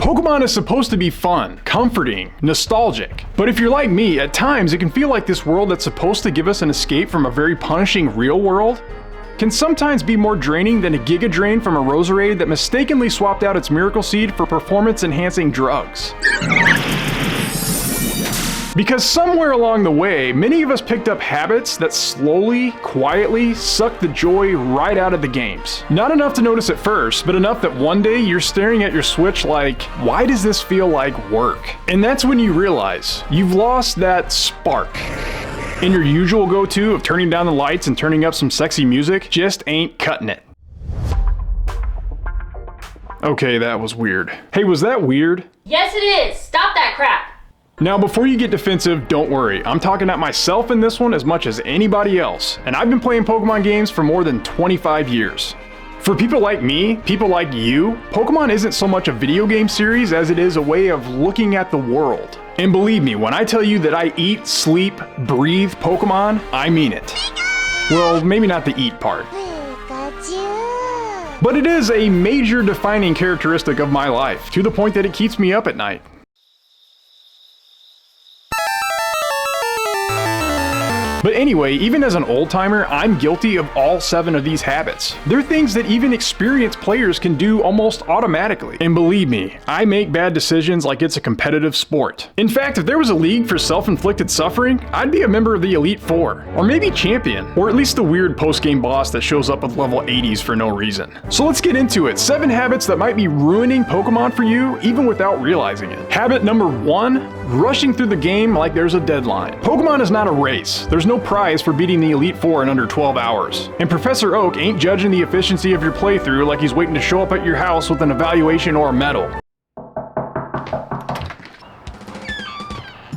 Pokemon is supposed to be fun, comforting, nostalgic. But if you're like me, at times it can feel like this world that's supposed to give us an escape from a very punishing real world can sometimes be more draining than a Giga Drain from a Roserade that mistakenly swapped out its Miracle Seed for performance-enhancing drugs. Because somewhere along the way, many of us picked up habits that slowly, quietly suck the joy right out of the games. Not enough to notice at first, but enough that one day you're staring at your Switch like, why does this feel like work? And that's when you realize you've lost that spark. And your usual go-to of turning down the lights and turning up some sexy music just ain't cutting it. Okay, that was weird. Hey, was that weird? Yes, it is. Stop that crap. Now, before you get defensive, don't worry. I'm talking at myself in this one as much as anybody else, and I've been playing Pokemon games for more than 25 years. For people like me, people like you, Pokemon isn't so much a video game series as it is a way of looking at the world. And believe me, when I tell you that I eat, sleep, breathe Pokemon, I mean it. Well, maybe not the eat part. But it is a major defining characteristic of my life, to the point that it keeps me up at night. But anyway, even as an old-timer, I'm guilty of all 7 of these habits. They're things that even experienced players can do almost automatically. And believe me, I make bad decisions like it's a competitive sport. In fact, if there was a league for self-inflicted suffering, I'd be a member of the Elite Four, or maybe champion, or at least the weird post-game boss that shows up with level 80s for no reason. So let's get into it. 7 habits that might be ruining Pokemon for you even without realizing it. Habit number 1, rushing through the game like there's a deadline. Pokemon is not a race. There's no prize for beating the Elite Four in under 12 hours. And Professor Oak ain't judging the efficiency of your playthrough like he's waiting to show up at your house with an evaluation or a medal.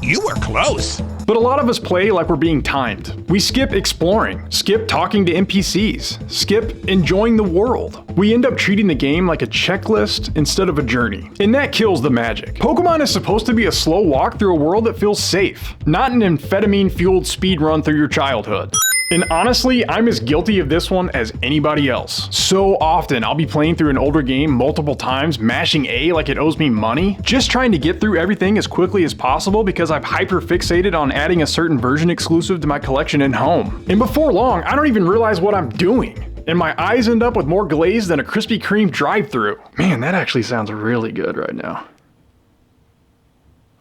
You were close. But a lot of us play like we're being timed. We skip exploring, skip talking to NPCs, skip enjoying the world. We end up treating the game like a checklist instead of a journey. And that kills the magic. Pokemon is supposed to be a slow walk through a world that feels safe, not an amphetamine-fueled speed run through your childhood. And honestly, I'm as guilty of this one as anybody else. So often, I'll be playing through an older game multiple times, mashing A like it owes me money, just trying to get through everything as quickly as possible because I've hyper-fixated on adding a certain version exclusive to my collection in home. And before long, I don't even realize what I'm doing. And my eyes end up with more glaze than a Krispy Kreme drive-thru. Man, that actually sounds really good right now.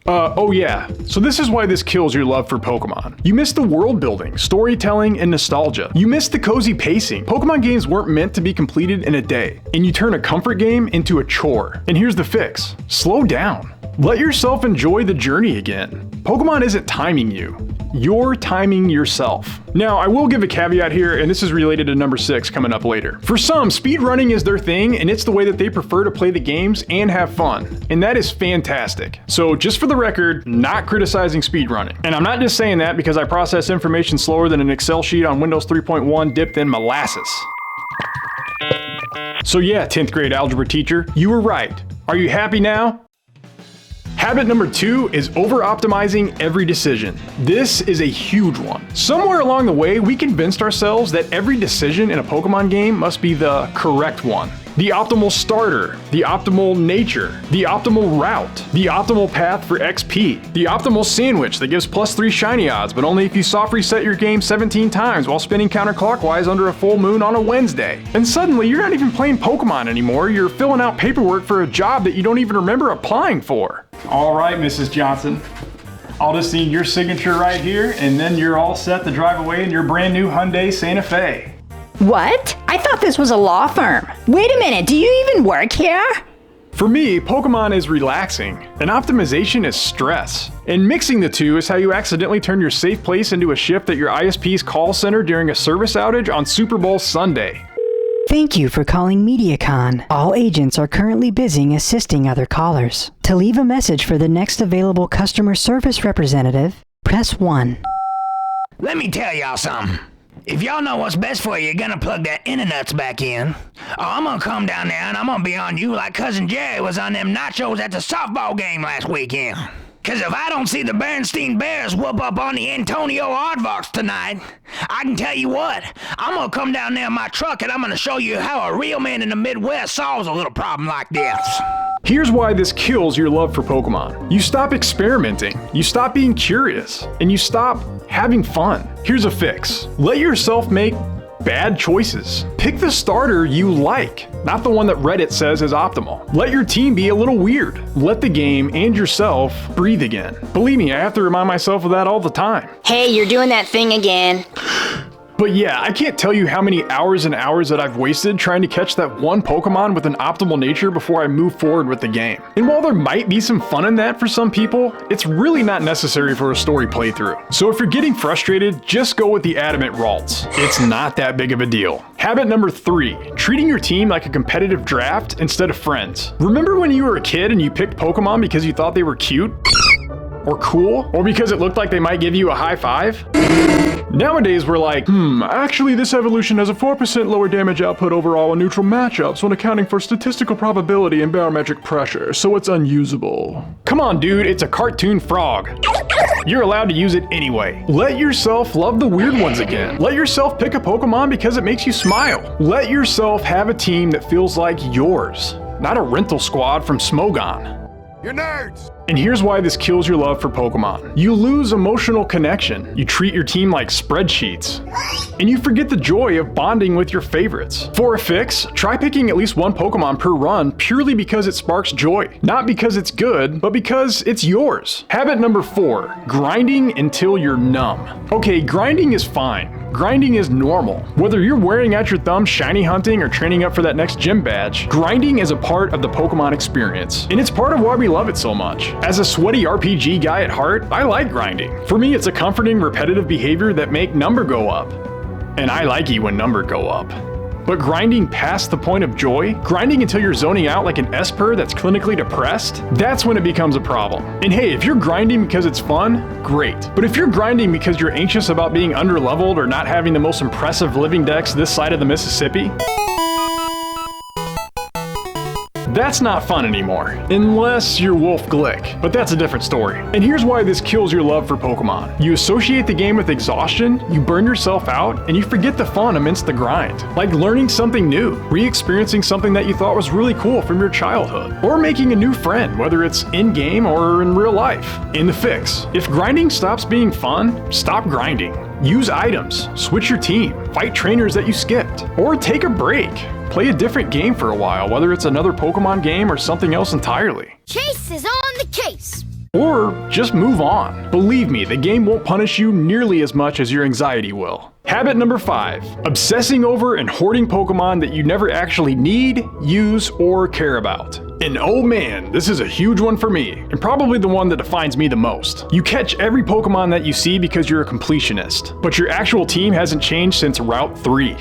Oh yeah, so this is why this kills your love for Pokemon. You miss the world building, storytelling, and nostalgia. You miss the cozy pacing. Pokemon games weren't meant to be completed in a day, and you turn a comfort game into a chore. And here's the fix: slow down. Let yourself enjoy the journey again. Pokemon isn't timing you. You're timing yourself. Now, I will give a caveat here, and this is related to number 6 coming up later. For some, speedrunning is their thing, and it's the way that they prefer to play the games and have fun. And that is fantastic. So just for the record, not criticizing speedrunning. And I'm not just saying that because I process information slower than an Excel sheet on Windows 3.1 dipped in molasses. So yeah, 10th grade algebra teacher, you were right. Are you happy now? Habit number 2 is over-optimizing every decision. This is a huge one. Somewhere along the way, we convinced ourselves that every decision in a Pokemon game must be the correct one. The optimal starter, the optimal nature, the optimal route, the optimal path for XP, the optimal sandwich that gives +3 shiny odds, but only if you soft reset your game 17 times while spinning counterclockwise under a full moon on a Wednesday. And suddenly, you're not even playing Pokemon anymore, you're filling out paperwork for a job that you don't even remember applying for. All right, Mrs. Johnson. I'll just need your signature right here, and then you're all set to drive away in your brand new Hyundai Santa Fe. What? I thought this was a law firm. Wait a minute, do you even work here? For me, Pokemon is relaxing, and optimization is stress. And mixing the two is how you accidentally turn your safe place into a shift at your ISP's call center during a service outage on Super Bowl Sunday. Thank you for calling MediaCon. All agents are currently busy assisting other callers. To leave a message for the next available customer service representative, press 1. Let me tell y'all something. If y'all know what's best for you, you're gonna plug that internuts back in. Or I'm gonna come down there and I'm gonna be on you like Cousin Jerry was on them nachos at the softball game last weekend. Cause if I don't see the Bernstein Bears whoop up on the Antonio Aardvarks tonight, I can tell you what, I'm gonna come down there in my truck and I'm gonna show you how a real man in the Midwest solves a little problem like this. Here's why this kills your love for Pokemon. You stop experimenting, you stop being curious, and you stop having fun. Here's a fix. Let yourself make bad choices. Pick the starter you like, not the one that Reddit says is optimal. Let your team be a little weird. Let the game and yourself breathe again. Believe me, I have to remind myself of that all the time. Hey, you're doing that thing again. But yeah, I can't tell you how many hours and hours that I've wasted trying to catch that one Pokemon with an optimal nature before I move forward with the game. And while there might be some fun in that for some people, it's really not necessary for a story playthrough. So if you're getting frustrated, just go with the adamant Ralts. It's not that big of a deal. Habit number 3, treating your team like a competitive draft instead of friends. Remember when you were a kid and you picked Pokemon because you thought they were cute? Or cool? Or because it looked like they might give you a high five? Nowadays, we're like, actually this evolution has a 4% lower damage output overall in neutral matchups when accounting for statistical probability and barometric pressure, so it's unusable. Come on, dude, it's a cartoon frog. You're allowed to use it anyway. Let yourself love the weird ones again. Let yourself pick a Pokemon because it makes you smile. Let yourself have a team that feels like yours, not a rental squad from Smogon. You're nerds! And here's why this kills your love for Pokemon. You lose emotional connection. You treat your team like spreadsheets. And you forget the joy of bonding with your favorites. For a fix, try picking at least one Pokemon per run purely because it sparks joy. Not because it's good, but because it's yours. Habit number 4, grinding until you're numb. Okay, grinding is fine. Grinding is normal. Whether you're wearing out your thumb shiny hunting or training up for that next gym badge, grinding is a part of the Pokemon experience. And it's part of why we love it so much. As a sweaty RPG guy at heart, I like grinding. For me, it's a comforting, repetitive behavior that make number go up. And I like it when number go up. But grinding past the point of joy, grinding until you're zoning out like an Esper that's clinically depressed, that's when it becomes a problem. And hey, if you're grinding because it's fun, great. But if you're grinding because you're anxious about being underleveled or not having the most impressive living dex this side of the Mississippi, that's not fun anymore, unless you're Wolf Glick, but that's a different story. And here's why this kills your love for Pokemon. You associate the game with exhaustion, you burn yourself out, and you forget the fun amidst the grind. Like learning something new, re-experiencing something that you thought was really cool from your childhood, or making a new friend, whether it's in-game or in real life. In the fix, if grinding stops being fun, stop grinding. Use items, switch your team, fight trainers that you skipped, or take a break. Play a different game for a while, whether it's another Pokemon game or something else entirely. Chase is on the case. Or just move on. Believe me, the game won't punish you nearly as much as your anxiety will. Habit number 5, obsessing over and hoarding Pokemon that you never actually need, use, or care about. And oh man, this is a huge one for me, and probably the one that defines me the most. You catch every Pokemon that you see because you're a completionist, but your actual team hasn't changed since Route 3.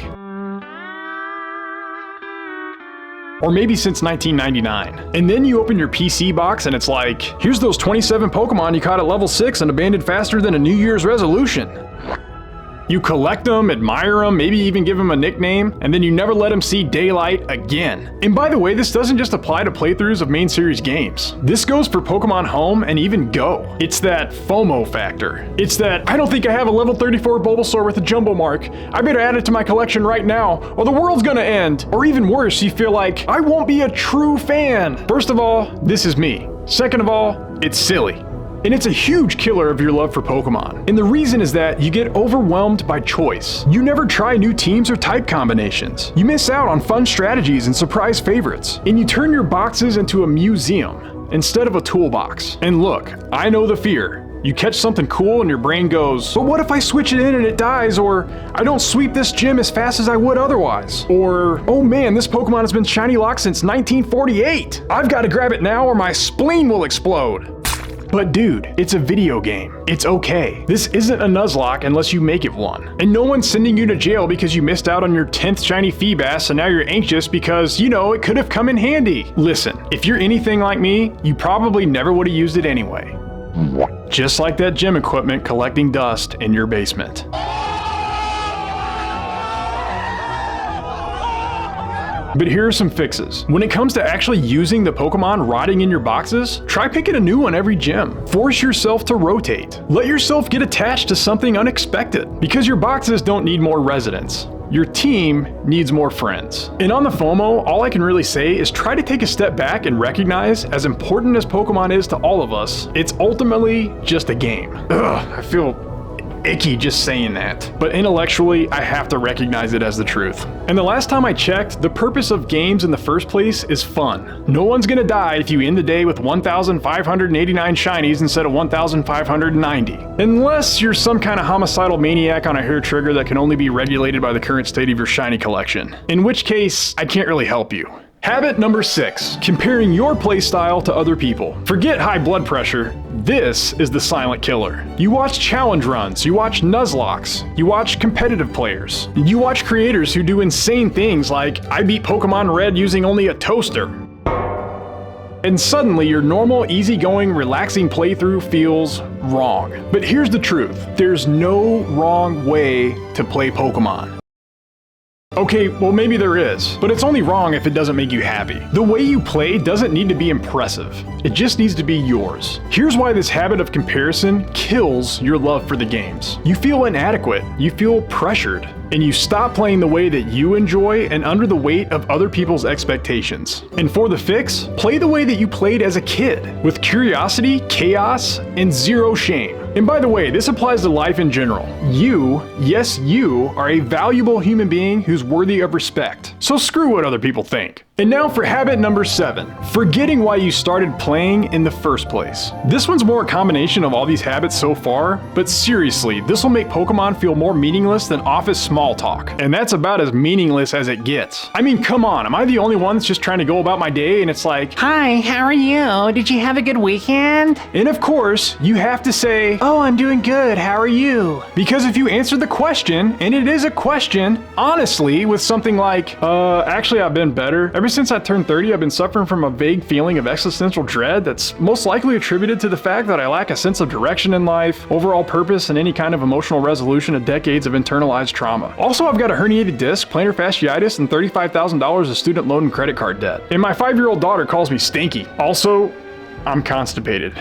Or maybe since 1999. And then you open your PC box and it's like, here's those 27 Pokemon you caught at level 6 and abandoned faster than a New Year's resolution. You collect them, admire them, maybe even give them a nickname, and then you never let them see daylight again. And by the way, this doesn't just apply to playthroughs of main series games. This goes for Pokemon Home and even Go. It's that FOMO factor. It's that, I don't think I have a level 34 Bulbasaur with a jumbo mark. I better add it to my collection right now, or the world's gonna end. Or even worse, you feel like, I won't be a true fan. First of all, this is me. Second of all, it's silly. And it's a huge killer of your love for Pokemon. And the reason is that you get overwhelmed by choice. You never try new teams or type combinations. You miss out on fun strategies and surprise favorites. And you turn your boxes into a museum instead of a toolbox. And look, I know the fear. You catch something cool and your brain goes, but what if I switch it in and it dies? Or I don't sweep this gym as fast as I would otherwise. Or, oh man, this Pokemon has been shiny locked since 1948. I've got to grab it now or my spleen will explode. But dude, it's a video game. It's okay. This isn't a Nuzlocke unless you make it one. And no one's sending you to jail because you missed out on your 10th shiny Feebas and now you're anxious because, you know, it could have come in handy. Listen, if you're anything like me, you probably never would have used it anyway. Just like that gym equipment collecting dust in your basement. But here are some fixes. When it comes to actually using the Pokemon rotting in your boxes, try picking a new one every gym. Force yourself to rotate. Let yourself get attached to something unexpected, because your boxes don't need more residents. Your team needs more friends. And on the FOMO, all I can really say is try to take a step back and recognize, as important as Pokemon is to all of us, it's ultimately just a game. Ugh, I feel icky just saying that. But intellectually, I have to recognize it as the truth. And the last time I checked, the purpose of games in the first place is fun. No one's gonna die if you end the day with 1,589 shinies instead of 1,590. Unless you're some kind of homicidal maniac on a hair trigger that can only be regulated by the current state of your shiny collection. In which case, I can't really help you. Habit number 6, comparing your playstyle to other people. Forget high blood pressure. This is the silent killer. You watch challenge runs, you watch Nuzlockes, you watch competitive players, you watch creators who do insane things like, I beat Pokemon Red using only a toaster. And suddenly your normal, easygoing, relaxing playthrough feels wrong. But here's the truth, there's no wrong way to play Pokemon. Okay, well maybe there is, but it's only wrong if it doesn't make you happy. The way you play doesn't need to be impressive. It just needs to be yours. Here's why this habit of comparison kills your love for the games. You feel inadequate, you feel pressured, and you stop playing the way that you enjoy and under the weight of other people's expectations. And for the fix, play the way that you played as a kid, with curiosity, chaos, and zero shame. And by the way, this applies to life in general. You, yes you, are a valuable human being who's worthy of respect. So screw what other people think. And now for habit number 7, forgetting why you started playing in the first place. This one's more a combination of all these habits so far, but seriously, this will make Pokemon feel more meaningless than office small talk. And that's about as meaningless as it gets. I mean, come on, am I the only one that's just trying to go about my day and it's like, Hi, how are you? Did you have a good weekend? and of course, you have to say, Oh, I'm doing good. How are you? because if you answer the question, and it is a question, honestly, with something like, actually I've been better. Ever since I turned 30, I've been suffering from a vague feeling of existential dread that's most likely attributed to the fact that I lack a sense of direction in life, overall purpose, and any kind of emotional resolution of decades of internalized trauma. Also, I've got a herniated disc, plantar fasciitis, and $35,000 of student loan and credit card debt. And my 5-year-old daughter calls me stinky. Also, I'm constipated.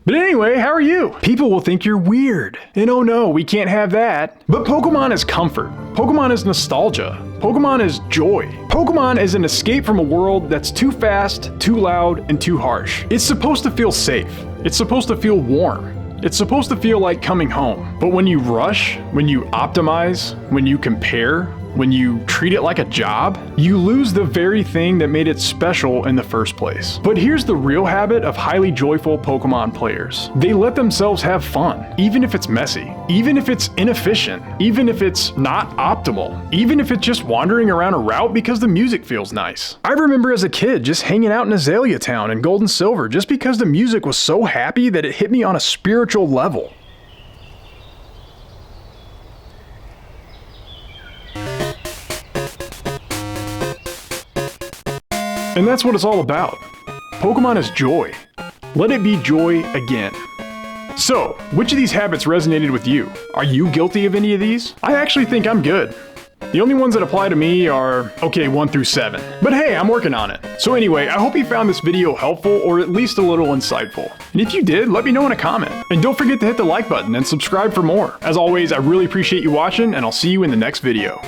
But anyway, how are you? People will think you're weird. And oh no, we can't have that. But Pokemon is comfort. Pokemon is nostalgia. Pokemon is joy. Pokemon is an escape from a world that's too fast, too loud, and too harsh. It's supposed to feel safe. It's supposed to feel warm. It's supposed to feel like coming home. But when you rush, when you optimize, when you compare, when you treat it like a job, you lose the very thing that made it special in the first place. But here's the real habit of highly joyful Pokemon players. They let themselves have fun, even if it's messy, even if it's inefficient, even if it's not optimal, even if it's just wandering around a route because the music feels nice. I remember as a kid just hanging out in Azalea Town in Gold and Silver just because the music was so happy that it hit me on a spiritual level. And that's what it's all about. Pokemon is joy. Let it be joy again. So, which of these habits resonated with you? Are you guilty of any of these? I actually think I'm good. The only ones that apply to me are, okay, 1 through 7. But hey, I'm working on it. So anyway, I hope you found this video helpful or at least a little insightful. And if you did, let me know in a comment. And don't forget to hit the like button and subscribe for more. As always, I really appreciate you watching, and I'll see you in the next video.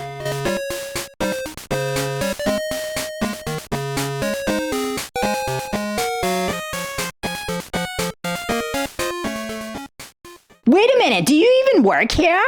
Wait a minute, do you even work here?